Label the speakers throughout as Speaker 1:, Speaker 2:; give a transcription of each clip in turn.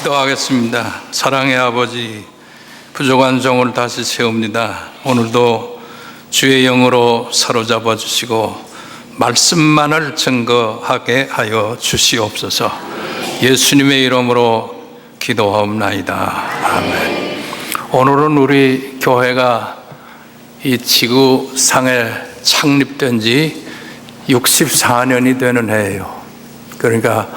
Speaker 1: 기도하겠습니다. 사랑의 아버지, 부족한 종을 다시 세웁니다. 오늘도 주의 영으로 사로잡아 주시고 말씀만을 증거하게 하여 주시옵소서. 예수님의 이름으로 기도하옵나이다. 아멘. 오늘은 우리 교회가 이 지구상에 창립된 지 64년이 되는 해예요. 그러니까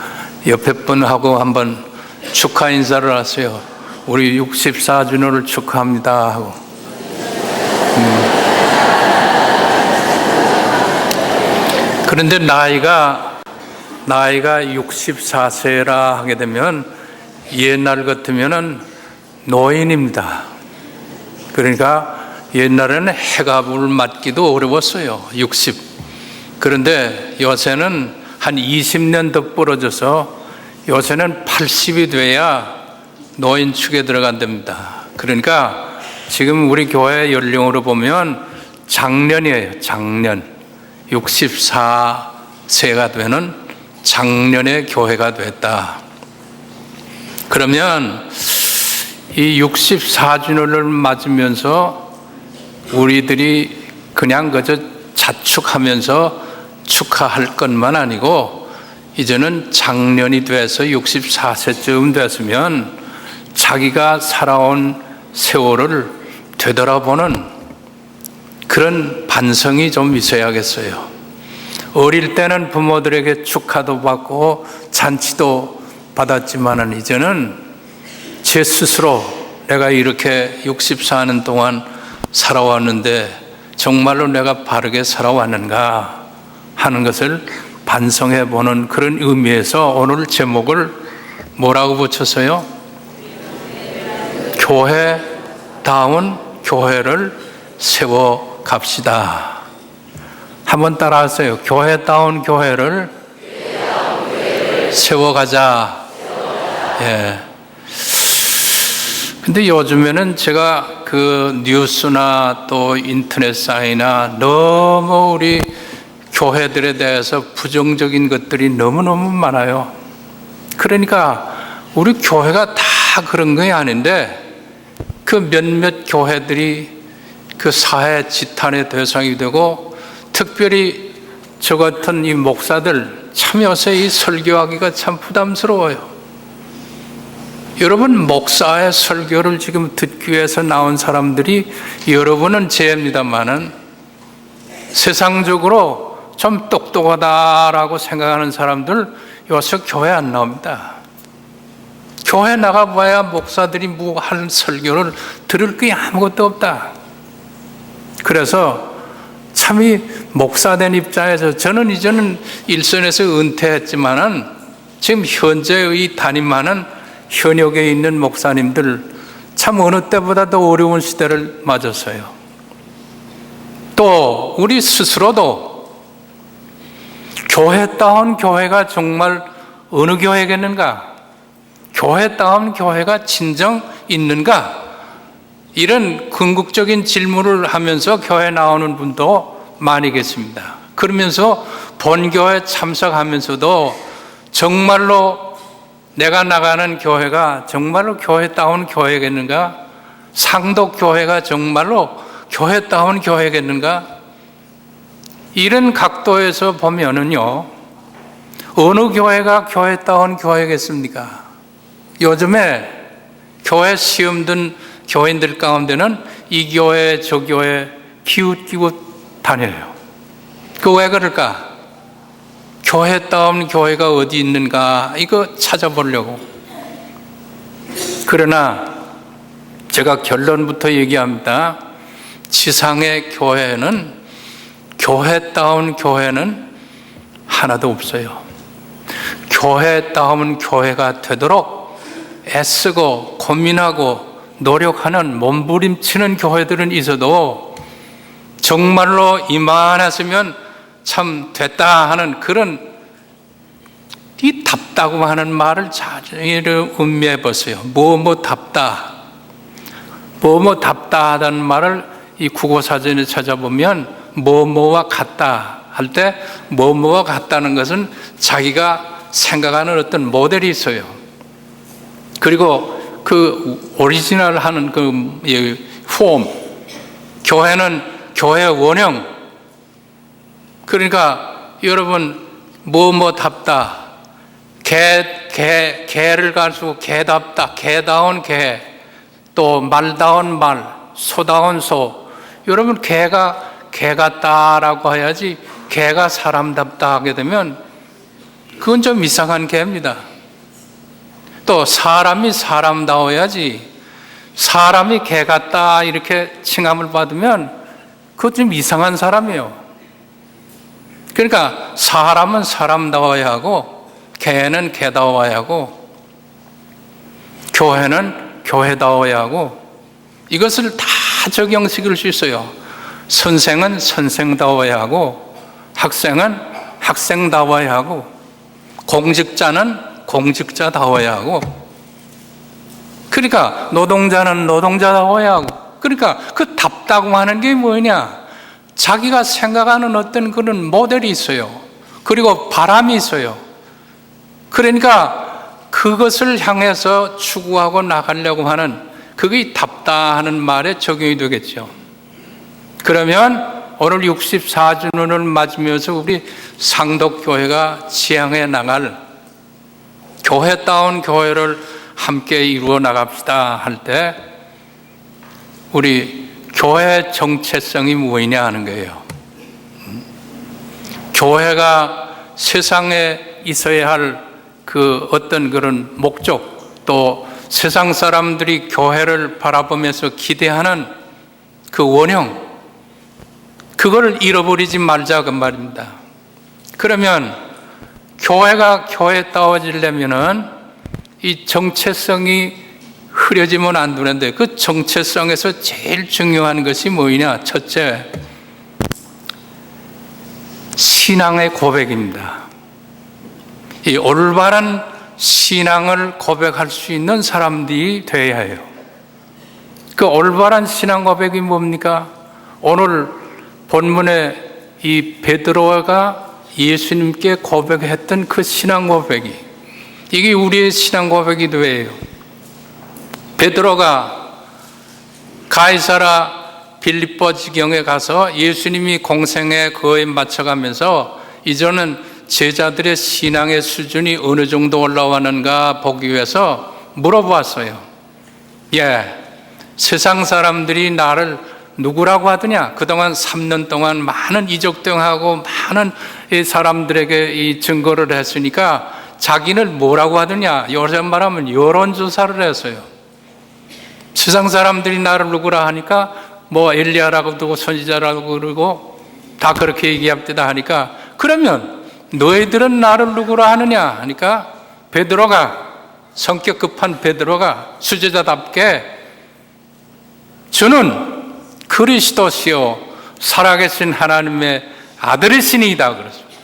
Speaker 1: 옆에 분하고 한번 축하 인사를 하세요. 우리 64주년을 축하합니다 하고. 그런데 나이가 64세라 하게 되면 옛날 같으면은 노인입니다. 그러니까 옛날에는 해갑을 맞기도 어려웠어요. 60. 그런데 요새는 한 20년 더 벌어져서 요새는 80이 돼야 노인축에 들어간답니다. 그러니까 지금 우리 교회 연령으로 보면 장년이에요. 장년. 64세가 되는 장년의 교회가 됐다. 그러면 이 64주년을 맞으면서 우리들이 그냥 그저 자축하면서 축하할 것만 아니고 이제는 장년이 돼서 64세쯤 됐으면 자기가 살아온 세월을 되돌아보는 그런 반성이 좀 있어야겠어요. 어릴 때는 부모들에게 축하도 받고 잔치도 받았지만은 이제는 제 스스로 내가 이렇게 64년 동안 살아왔는데 정말로 내가 바르게 살아왔는가 하는 것을 반성해 보는 그런 의미에서 오늘 제목을 뭐라고 붙였어요? 교회다운 교회를 세워 갑시다. 한번 따라하세요. 교회다운 교회를 세워가자. 예. 근데 요즘에는 제가 그 뉴스나 또 인터넷 사이나 너무 우리 교회들에 대해서 부정적인 것들이 너무너무 많아요. 그러니까 우리 교회가 다 그런 게 아닌데 그 몇몇 교회들이 그 사회 지탄의 대상이 되고 특별히 저 같은 이 목사들 참 요새 이 설교하기가 참 부담스러워요. 여러분, 목사의 설교를 지금 듣기 위해서 나온 사람들이 여러분은 죄입니다만은 세상적으로 좀 똑똑하다라고 생각하는 사람들 요새 교회 안 나옵니다. 교회 나가봐야 목사들이 뭐 하는 설교를 들을 게 아무것도 없다. 그래서 참 이 목사된 입장에서 저는 이제는 일선에서 은퇴했지만은 지금 현재의 담임하는 현역에 있는 목사님들 참 어느 때보다도 어려운 시대를 맞았어요. 또 우리 스스로도 교회다운 교회가 정말 어느 교회겠는가? 교회다운 교회가 진정 있는가? 이런 궁극적인 질문을 하면서 교회 나오는 분도 많이 계십니다. 그러면서 본교회 참석하면서도 정말로 내가 나가는 교회가 정말로 교회다운 교회겠는가? 상독교회가 정말로 교회다운 교회겠는가? 이런 각도에서 보면은요, 어느 교회가 교회다운 교회겠습니까? 요즘에 교회 시험 든 교인들 가운데는 이 교회 저 교회 기웃기웃 다녀요. 그 왜 그럴까? 교회다운 교회가 어디 있는가 이거 찾아보려고. 그러나 제가 결론부터 얘기합니다. 지상의 교회는 교회다운 교회는 하나도 없어요. 교회다운 교회가 되도록 애쓰고 고민하고 노력하는 몸부림치는 교회들은 있어도 정말로 이만했으면 참 됐다 하는 그런 이 답다고 하는 말을 자주 음미해 보세요. 뭐뭐 답다. 뭐뭐 답다 하다는 말을 이 국어사전에 찾아보면 뭐뭐와 같다 할 때 뭐뭐와 같다는 것은 자기가 생각하는 어떤 모델이 있어요. 그리고 그 오리지널 하는 그 폼, 교회는 교회 원형. 그러니까 여러분 뭐답다, 개를 가지고 개답다, 개다운 개, 또 말다운 말, 소다운 소. 여러분 개가 개 같다라고 해야지 개가 사람답다 하게 되면 그건 좀 이상한 개입니다. 또 사람이 사람다워야지 사람이 개 같다 이렇게 칭함을 받으면 그거 좀 이상한 사람이에요. 그러니까 사람은 사람다워야 하고 개는 개다워야 하고 교회는 교회다워야 하고 이것을 다 적용시킬 수 있어요. 선생은 선생다워야 하고 학생은 학생다워야 하고 공직자는 공직자다워야 하고 그러니까 노동자는 노동자다워야 하고 그러니까 그 답다고 하는 게 뭐냐? 자기가 생각하는 어떤 그런 모델이 있어요. 그리고 바람이 있어요. 그러니까 그것을 향해서 추구하고 나가려고 하는 그게 답다 하는 말에 적용이 되겠죠. 그러면 오늘 64주년을 맞으면서 우리 상독교회가 지향해 나갈 교회다운 교회를 함께 이루어 나갑시다 할 때 우리 교회 정체성이 뭐냐 하는 거예요. 교회가 세상에 있어야 할 그 어떤 그런 목적, 또 세상 사람들이 교회를 바라보면서 기대하는 그 원형, 그걸 잃어버리지 말자 그 말입니다. 그러면 교회가 교회다워지려면은 이 정체성이 흐려지면 안 되는데 그 정체성에서 제일 중요한 것이 뭐냐? 첫째, 신앙의 고백입니다. 이 올바른 신앙을 고백할 수 있는 사람들이 되어야 해요. 그 올바른 신앙 고백이 뭡니까? 오늘 본문에 이 베드로가 예수님께 고백했던 그 신앙 고백이 이게 우리의 신앙 고백이 되어야 해요. 베드로가 가이사라 빌립보 지경에 가서 예수님이 공생에 그에 맞춰가면서 이제는 제자들의 신앙의 수준이 어느 정도 올라왔는가 보기 위해서 물어보았어요. 세상 사람들이 나를 누구라고 하더냐? 그동안 3년 동안 많은 이적등하고 많은 사람들에게 이 증거를 했으니까 자기는 뭐라고 하더냐? 요즘 말하면 여론조사를 했어요. 세상 사람들이 나를 누구라 하니까 뭐 엘리야라고 두고 선지자라고 그러고 다 그렇게 얘기합니다 하니까 그러면 너희들은 나를 누구라 하느냐 하니까 베드로가 성격 급한 베드로가 수제자답게 저는 그리스도시요 살아계신 하나님의 아들이시니이다 그랬습니다.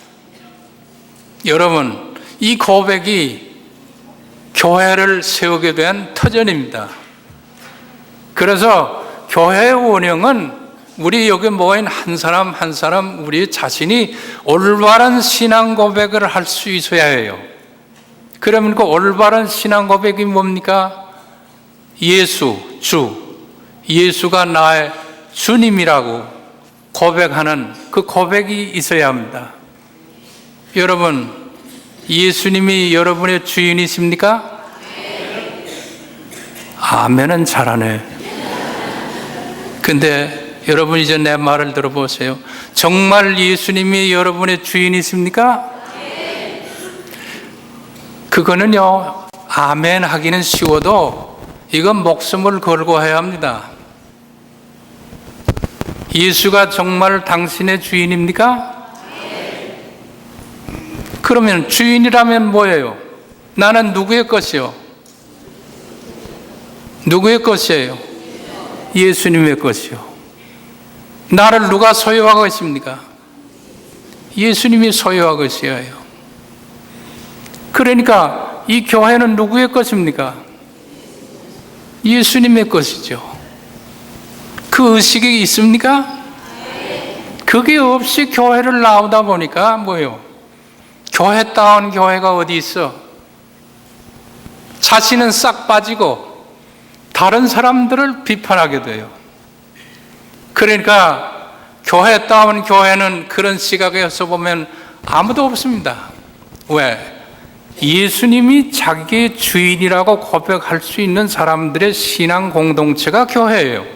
Speaker 1: 여러분 이 고백이 교회를 세우게 된 터전입니다. 그래서 교회의 원형은 우리 여기 모인 한 사람 한 사람 우리 자신이 올바른 신앙 고백을 할 수 있어야 해요. 그러면 그 올바른 신앙 고백이 뭡니까? 예수가 나의 주님이라고 고백하는 그 고백이 있어야 합니다. 여러분, 예수님이 여러분의 주인이십니까? 아멘은 잘하네. 근데 여러분 이제 내 말을 들어보세요. 정말 예수님이 여러분의 주인이십니까? 그거는요, 아멘 하기는 쉬워도 이건 목숨을 걸고 해야 합니다. 예수가 정말 당신의 주인입니까? 그러면 주인이라면 뭐예요? 나는 누구의 것이요? 누구의 것이에요? 예수님의 것이요. 나를 누가 소유하고 있습니까? 예수님이 소유하고 있어야 해요. 그러니까 이 교회는 누구의 것입니까? 예수님의 것이죠. 그 의식이 있습니까? 그게 없이 교회를 나오다 보니까 뭐예요? 교회다운 교회가 어디 있어? 자신은 싹 빠지고 다른 사람들을 비판하게 돼요. 그러니까 교회다운 교회는 그런 시각에서 보면 아무도 없습니다. 왜? 예수님이 자기의 주인이라고 고백할 수 있는 사람들의 신앙 공동체가 교회예요.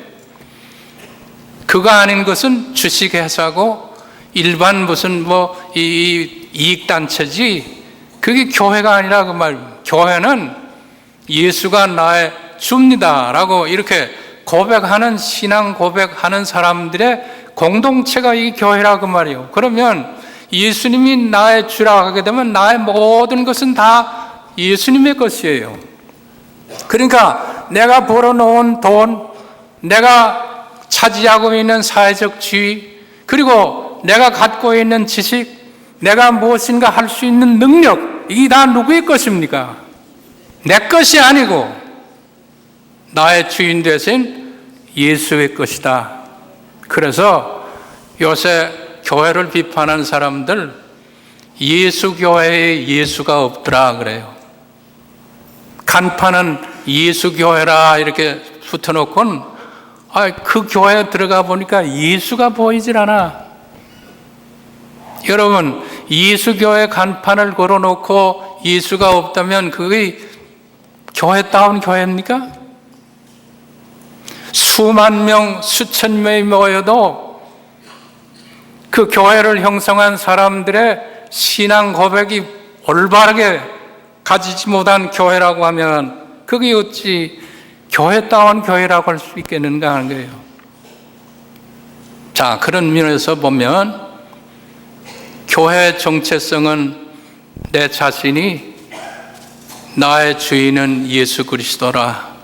Speaker 1: 그거 아닌 것은 주식회사고 일반 무슨 이익단체지 그게 교회가 아니라 그 말입니다. 교회는 예수가 나의 주입니다라고 이렇게 고백하는 신앙 고백하는 사람들의 공동체가 이 교회라 그 말이에요. 그러면 예수님이 나의 주라 하게 되면 나의 모든 것은 다 예수님의 것이에요. 그러니까 내가 벌어놓은 돈, 내가 차지하고 있는 사회적 지위, 그리고 내가 갖고 있는 지식, 내가 무엇인가 할 수 있는 능력, 이게 다 누구의 것입니까? 내 것이 아니고 나의 주인 되신 예수의 것이다. 그래서 요새 교회를 비판하는 사람들 예수 교회에 예수가 없더라 그래요. 간판은 예수 교회라 이렇게 붙여놓고는 그 교회에 들어가 보니까 예수가 보이질 않아. 여러분, 예수 교회 간판을 걸어놓고 예수가 없다면 그게 교회다운 교회입니까? 수만 명, 수천 명이 모여도 그 교회를 형성한 사람들의 신앙 고백이 올바르게 가지지 못한 교회라고 하면 그게 어찌 교회다운 교회라고 할 수 있겠는가 하는 거예요. 자, 그런 면에서 보면 교회의 정체성은 내 자신이 나의 주인은 예수 그리스도라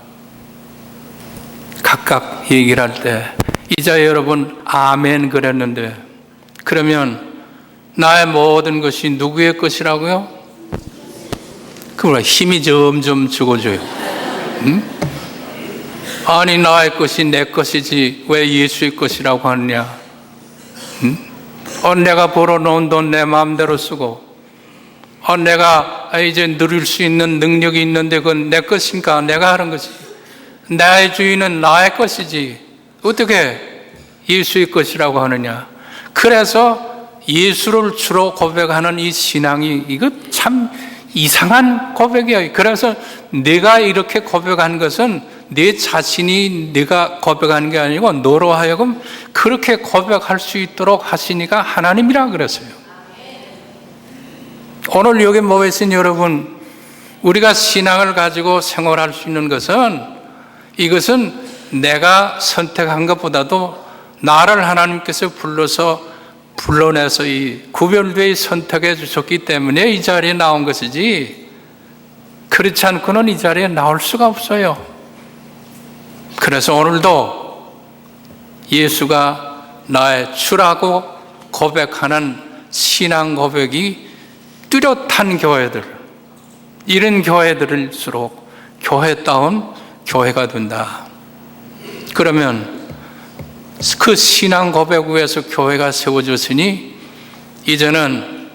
Speaker 1: 각각 얘기를 할 때 이제 여러분 아멘 그랬는데 그러면 나의 모든 것이 누구의 것이라고요? 그럼 힘이 점점 죽어져요. 응? 아니 나의 것이 내 것이지 왜 예수의 것이라고 하느냐? 응? 내가 벌어놓은 돈 내 마음대로 쓰고 내가 이제 누릴 수 있는 능력이 있는데 그건 내 것인가? 내가 하는 것이 나의 주인은 나의 것이지 어떻게 예수의 것이라고 하느냐? 그래서 예수를 주로 고백하는 이 신앙이 이거 참 이상한 고백이에요. 그래서 내가 이렇게 고백한 것은 내 자신이 내가 고백하는 게 아니고 너로 하여금 그렇게 고백할 수 있도록 하시니까 하나님이라 그랬어요. 오늘 여기 모여 있으신 여러분, 우리가 신앙을 가지고 생활할 수 있는 것은 이것은 내가 선택한 것보다도 나를 하나님께서 불러내서 이 구별되어 선택해 주셨기 때문에 이 자리에 나온 것이지 그렇지 않고는 이 자리에 나올 수가 없어요. 그래서 오늘도 예수가 나의 주라고 고백하는 신앙 고백이 뚜렷한 교회들, 이런 교회들일수록 교회다운 교회가 된다. 그러면 그 신앙 고백 위에서 교회가 세워졌으니 이제는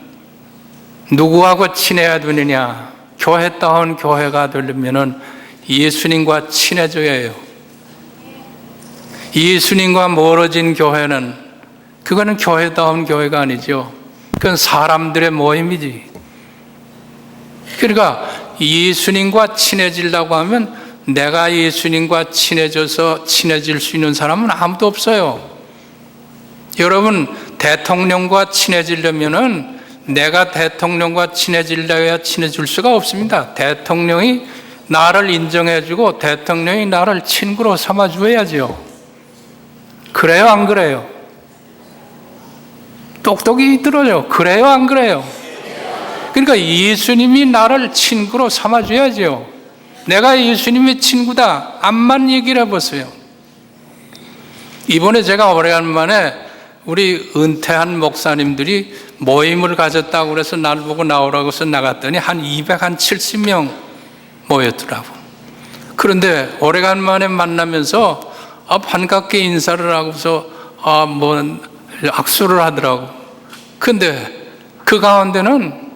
Speaker 1: 누구하고 친해야 되느냐? 교회다운 교회가 되려면 예수님과 친해져야 해요. 예수님과 멀어진 교회는 그거는 교회다운 교회가 아니죠. 그건 사람들의 모임이지. 그러니까 예수님과 친해지려고 하면 내가 예수님과 친해져서 친해질 수 있는 사람은 아무도 없어요. 여러분, 대통령과 친해지려면은 내가 대통령과 친해지려야 친해질 수가 없습니다. 대통령이 나를 인정해주고 대통령이 나를 친구로 삼아줘야죠. 그래요, 안 그래요? 똑똑히 들어요. 그래요, 안 그래요? 그러니까 예수님이 나를 친구로 삼아줘야죠. 내가 예수님의 친구다. 암만 얘기를 해보세요. 이번에 제가 오래간만에 우리 은퇴한 목사님들이 모임을 가졌다고 그래서 날 보고 나오라고 해서 나갔더니 한 270명 모였더라고. 그런데 오래간만에 만나면서 반갑게 인사를 하고서 악수를 하더라고. 근데 그 가운데는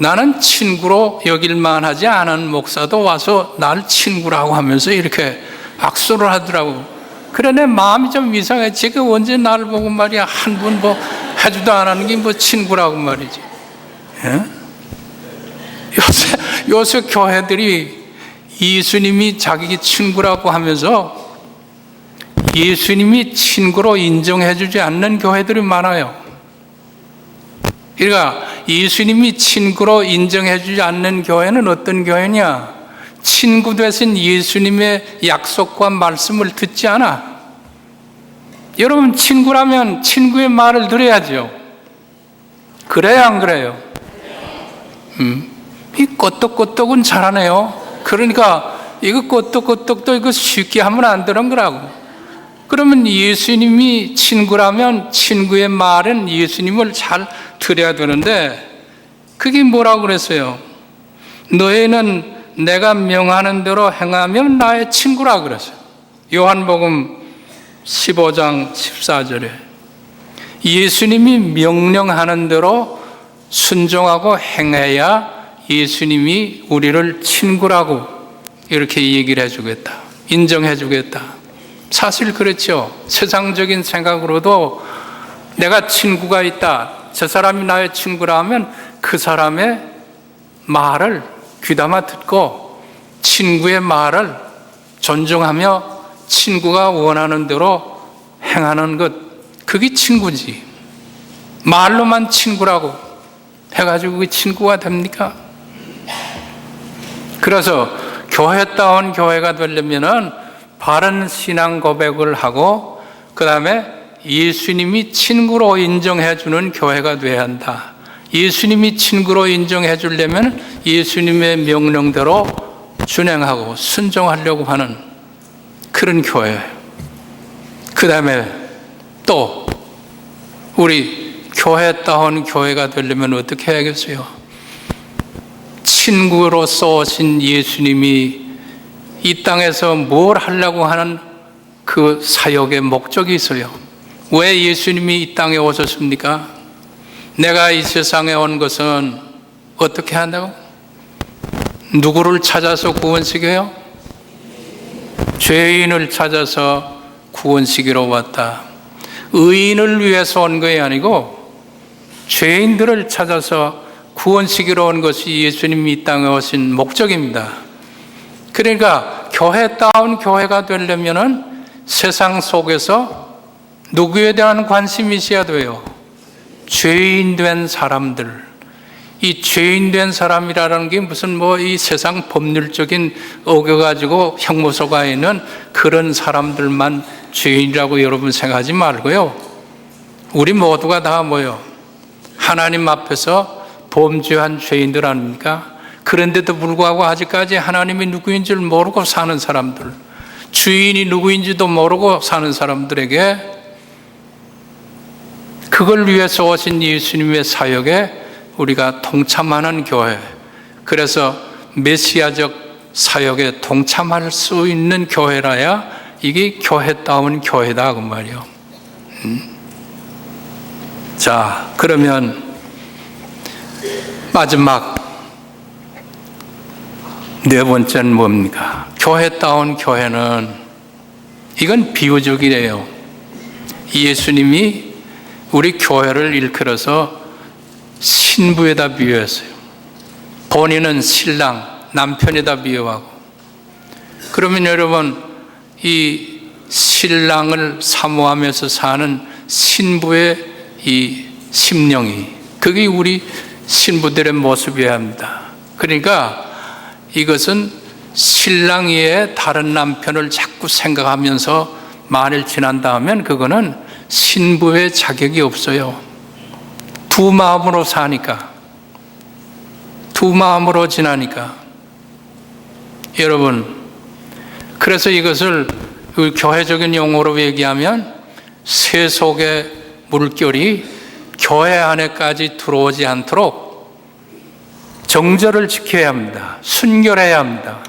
Speaker 1: 나는 친구로 여길만 하지 않은 목사도 와서 날 친구라고 하면서 이렇게 악수를 하더라고. 그래, 내 마음이 좀 이상해. 제가 언제 나를 보고 말이야, 한 분 뭐 해주도 안 하는 게 뭐 친구라고 말이지. 예? 요새 교회들이 예수님이 자기 친구라고 하면서 예수님이 친구로 인정해주지 않는 교회들이 많아요. 그러니까 예수님이 친구로 인정해주지 않는 교회는 어떤 교회냐? 친구 되신 예수님의 약속과 말씀을 듣지 않아. 여러분, 친구라면 친구의 말을 들어야죠. 그래야 안 그래요? 이 꼬떡꼬떡은 잘하네요. 그러니까 이거 꼬떡꼬떡도 이거 쉽게 하면 안 되는 거라고. 그러면 예수님이 친구라면 친구의 말은 예수님을 잘 들어야 되는데, 그게 뭐라고 그랬어요? 너희는 내가 명하는 대로 행하면 나의 친구라 그랬어요. 요한복음 15장 14절에 예수님이 명령하는 대로 순종하고 행해야 예수님이 우리를 친구라고 이렇게 얘기를 해주겠다, 인정해주겠다. 사실 그렇죠. 세상적인 생각으로도 내가 친구가 있다, 저 사람이 나의 친구라 하면 그 사람의 말을 귀담아 듣고 친구의 말을 존중하며 친구가 원하는 대로 행하는 것, 그게 친구지. 말로만 친구라고 해가지고 그게 친구가 됩니까? 그래서 교회다운 교회가 되려면은 바른 신앙 고백을 하고 그 다음에 예수님이 친구로 인정해 주는 교회가 되어야 한다. 예수님이 친구로 인정해 주려면 예수님의 명령대로 준행하고 순종하려고 하는 그런 교회예요. 그 다음에 또 우리 교회다운 교회가 되려면 어떻게 해야겠어요? 친구로서 오신 예수님이 이 땅에서 뭘 하려고 하는 그 사역의 목적이 있어요. 왜 예수님이 이 땅에 오셨습니까? 내가 이 세상에 온 것은 어떻게 한다고? 누구를 찾아서 구원시켜요? 죄인을 찾아서 구원시키러 왔다. 의인을 위해서 온 것이 아니고 죄인들을 찾아서 구원시키러 온 것이 예수님이 이 땅에 오신 목적입니다. 그러니까 교회다운 교회가 되려면은 세상 속에서 누구에 대한 관심이 있어야 돼요? 죄인 된 사람들. 이 죄인 된 사람이라는 게 무슨 뭐 이 세상 법률적인 어겨가지고 형무소가 있는 그런 사람들만 죄인이라고 여러분 생각하지 말고요. 우리 모두가 다 뭐요? 하나님 앞에서 범죄한 죄인들 아닙니까? 그런데도 불구하고 아직까지 하나님이 누구인지를 모르고 사는 사람들, 주인이 누구인지도 모르고 사는 사람들에게 그걸 위해서 오신 예수님의 사역에 우리가 동참하는 교회, 그래서 메시아적 사역에 동참할 수 있는 교회라야 이게 교회다운 교회다 그 말이요. 자, 그러면 마지막 네 번째는 뭡니까? 교회다운 교회는 이건 비유적이래요. 예수님이 우리 교회를 일컬어서 신부에다 비유했어요. 본인은 신랑, 남편에다 비유하고. 그러면 여러분, 이 신랑을 사모하면서 사는 신부의 이 심령이, 그게 우리 신부들의 모습이어야 합니다. 그러니까 이것은 신랑 외에 다른 남편을 자꾸 생각하면서 만일 지난다 하면 그거는 신부의 자격이 없어요. 두 마음으로 사니까, 두 마음으로 지나니까. 여러분, 그래서 이것을 교회적인 용어로 얘기하면 새 속의 물결이 교회 안에까지 들어오지 않도록 정절을 지켜야 합니다. 순결해야 합니다.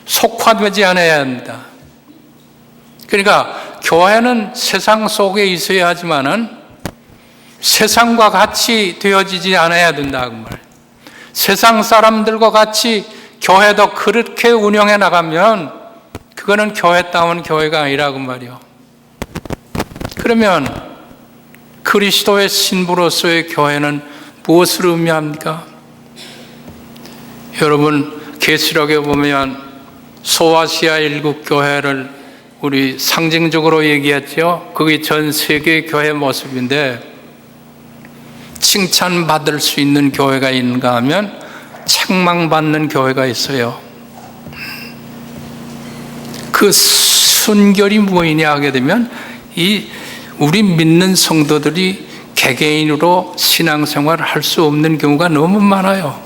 Speaker 1: 속화되지 않아야 합니다. 그러니까 교회는 세상 속에 있어야 하지만은 세상과 같이 되어지지 않아야 된다 그 말. 세상 사람들과 같이 교회도 그렇게 운영해 나가면 그거는 교회다운 교회가 아니라고 말이요. 그러면 그리스도의 신부로서의 교회는 무엇을 의미합니까? 여러분, 계시록에 보면 소아시아 일국 교회를 우리 상징적으로 얘기했죠. 그게 전 세계 교회 모습인데, 칭찬받을 수 있는 교회가 있는가 하면 책망받는 교회가 있어요. 그 순결이 뭐이냐 하게 되면 우리 믿는 성도들이 개개인으로 신앙생활을 할 수 없는 경우가 너무 많아요.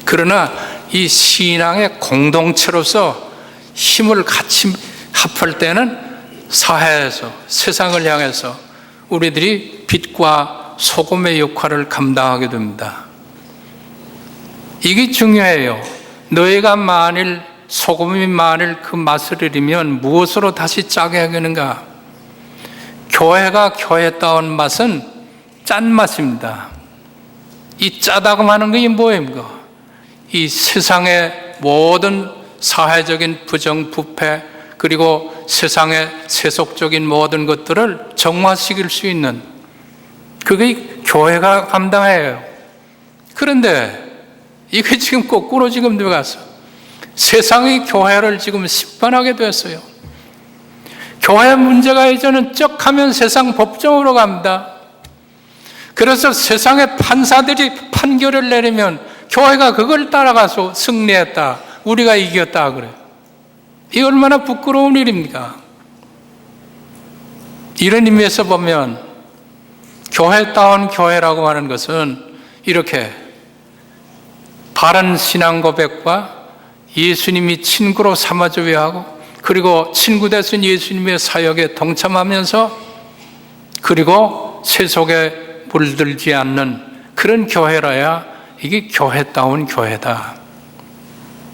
Speaker 1: 그러나 이 신앙의 공동체로서 힘을 같이 합할 때는 사회에서, 세상을 향해서 우리들이 빛과 소금의 역할을 감당하게 됩니다. 이게 중요해요. 너희가 만일 소금이 만일 그 맛을 잃으면 무엇으로 다시 짜게 하겠는가? 교회가 교회다운 맛은 짠맛입니다. 이 짜다고 하는 것이 뭐입니까? 이 세상의 모든 사회적인 부정부패, 그리고 세상의 세속적인 모든 것들을 정화시킬 수 있는, 그게 교회가 감당해요. 그런데 이게 지금 거꾸로 지금 들어갔어. 세상이 교회를 지금 심판하게 됐어요. 교회 문제가 이제는 쩍 하면 세상 법정으로 갑니다. 그래서 세상의 판사들이 판결을 내리면 교회가 그걸 따라가서 승리했다, 우리가 이겼다 그래요. 이 얼마나 부끄러운 일입니까? 이런 의미에서 보면 교회다운 교회라고 하는 것은 이렇게 바른 신앙 고백과 예수님이 친구로 삼아줘야 하고, 그리고 친구 되신 예수님의 사역에 동참하면서, 그리고 세속에 물들지 않는 그런 교회라야 이게 교회다운 교회다.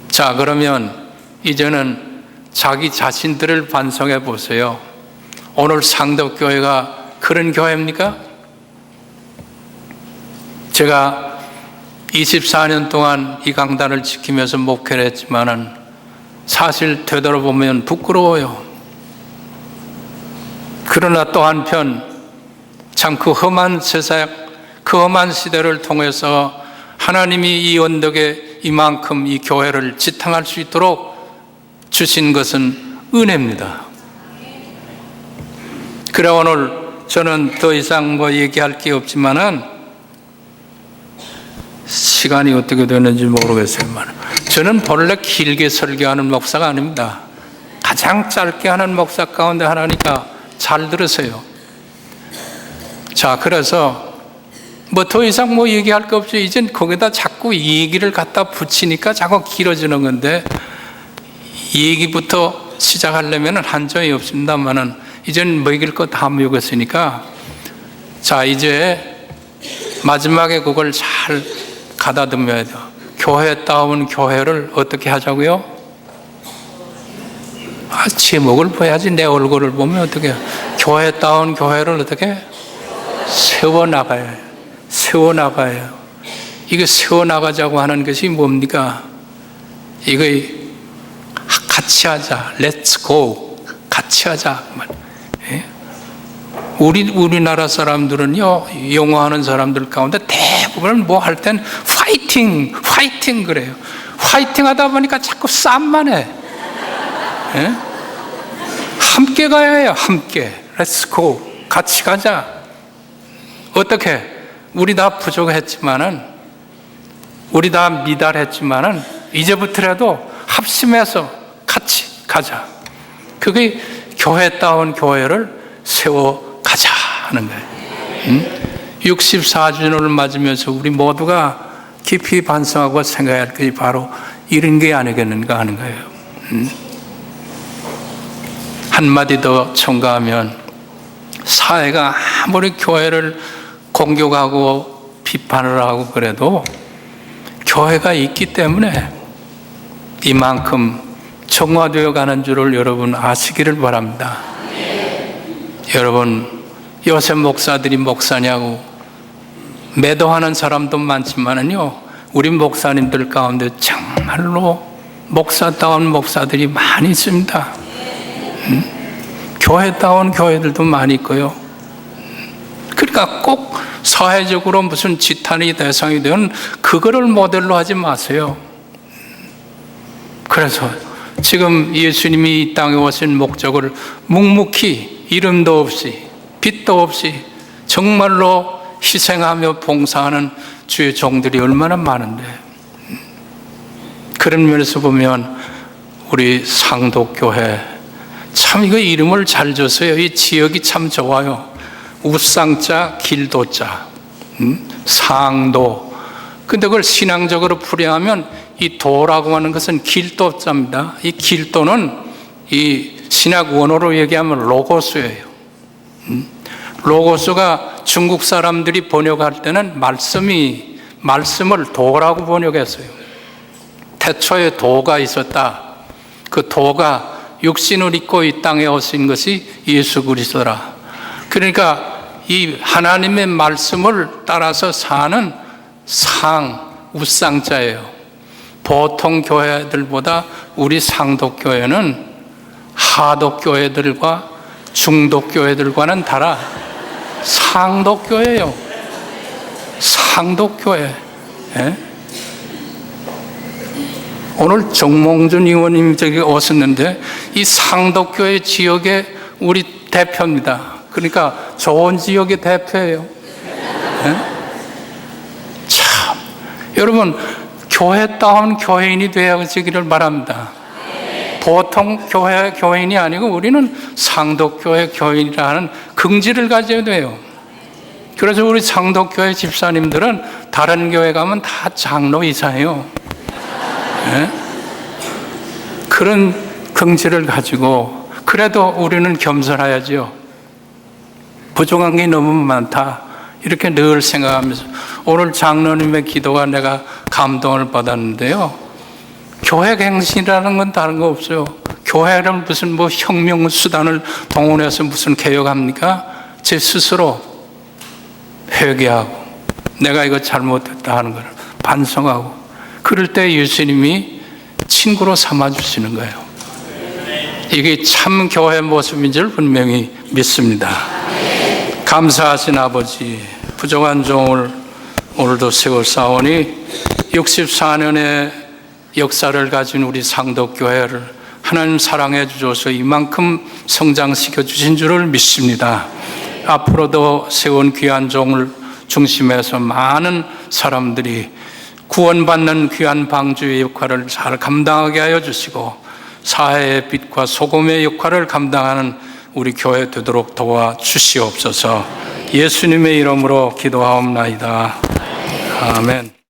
Speaker 1: 자, 그러면 이제는 자기 자신들을 반성해 보세요. 오늘 상덕교회가 그런 교회입니까? 제가 24년 동안 이 강단을 지키면서 목회를 했지만은 사실 되돌아보면 부끄러워요. 그러나 또 한편 참 그 험한 세상, 그 험한 시대를 통해서 하나님이 이 언덕에 이만큼 이 교회를 지탱할 수 있도록 주신 것은 은혜입니다. 그래 오늘 저는 더 이상 뭐 얘기할 게 없지만은 시간이 어떻게 되는지 모르겠어요. 저는 본래 길게 설교하는 목사가 아닙니다. 가장 짧게 하는 목사 가운데 하나니까 잘 들으세요. 자, 그래서 뭐 더 이상 뭐 얘기할 거 없죠. 이젠 거기다 자꾸 이 얘기를 갖다 붙이니까 자꾸 길어지는 건데, 이 얘기부터 시작하려면 한정이 없습니다만은 이젠 먹일 거 다 먹였으니까, 자, 이제 마지막에 그걸 잘 가다듬어야 돼요. 교회다운 교회를 어떻게 하자고요? 제목을 봐야지. 내 얼굴을 보면 어떻게 해요? 교회다운 교회를 어떻게 세워나가야 해요. 세워나가요. 이거 세워나가자고 하는 것이 뭡니까? 이거 같이 하자. Let's go. 같이 하자. 우리나라 사람들은요, 영어 하는 사람들 가운데 대부분 뭐 할 땐 화이팅 그래요. 화이팅 하다 보니까 자꾸 싸움만 해. 예? 함께 가야 해요. 함께. Let's go. 같이 가자. 어떻게? 우리 다 부족했지만은, 우리 다 미달했지만은 이제부터라도 합심해서 같이 가자. 그게 교회다운 교회를 세워가자 하는 거예요. 64주년을 맞으면서 우리 모두가 깊이 반성하고 생각할 것이 바로 이런 게 아니겠는가 하는 거예요. 한마디 더 첨가하면, 사회가 아무리 교회를 공격하고 비판을 하고 그래도 교회가 있기 때문에 이만큼 정화되어 가는 줄을 여러분 아시기를 바랍니다. 여러분, 요새 목사들이 목사냐고 매도하는 사람도 많지만은요, 우리 목사님들 가운데 정말로 목사다운 목사들이 많이 있습니다. 교회다운 교회들도 많이 있고요. 그러니까 꼭 사회적으로 무슨 지탄의 대상이 되면 그거를 모델로 하지 마세요. 그래서 지금 예수님이 이 땅에 오신 목적을 묵묵히 이름도 없이 빛도 없이 정말로 희생하며 봉사하는 주의 종들이 얼마나 많은데, 그런 면에서 보면 우리 상독교회 참 이거 이름을 잘 줬어요. 이 지역이 참 좋아요. 우상자 길도자, 상도. 근데 그걸 신앙적으로 풀이하면 이 도라고 하는 것은 길도자입니다. 이 길도는 이 신학 원어로 얘기하면 로고스예요. 로고스가 중국 사람들이 번역할 때는 말씀을 도라고 번역했어요. 태초에 도가 있었다. 그 도가 육신을 입고 이 땅에 오신 것이 예수 그리스도라. 그러니까 이 하나님의 말씀을 따라서 사는 우상자예요. 보통 교회들보다 우리 상독교회는 하독교회들과 중독교회들과는 달라 상독교회예요. 상독교회. 예? 오늘 정몽준 의원님 저기 오셨는데 이 상독교회 지역의 우리 대표입니다. 그러니까 좋은 지역의 대표예요. 예? 참, 여러분 교회다운 교회인이 되어지기를 바랍니다. 보통 교회인이 아니고 우리는 상독교회 교인이라는 긍지를 가져야 돼요. 그래서 우리 상독교회 집사님들은 다른 교회 가면 다 장로 이사예요. 네? 그런 긍지를 가지고 그래도 우리는 겸손해야죠. 부족한 게 너무 많다 이렇게 늘 생각하면서 오늘 장로님의 기도가 내가 감동을 받았는데요. 교회 갱신이라는 건 다른 거 없어요. 교회를 무슨 혁명 수단을 동원해서 무슨 개혁합니까? 제 스스로 회개하고 내가 이거 잘못했다 하는 걸 반성하고 그럴 때 예수님이 친구로 삼아주시는 거예요. 이게 참 교회 모습인 줄 분명히 믿습니다. 감사하신 아버지, 부족한 종을 오늘도 세월사오니 64년의 역사를 가진 우리 상독교회를 하나님 사랑해 주셔서 이만큼 성장시켜 주신 줄을 믿습니다. 앞으로도 세운 귀한 종을 중심해서 많은 사람들이 구원받는 귀한 방주의 역할을 잘 감당하게 하여 주시고 사회의 빛과 소금의 역할을 감당하는 우리 교회 되도록 도와주시옵소서. 예수님의 이름으로 기도하옵나이다. 아멘.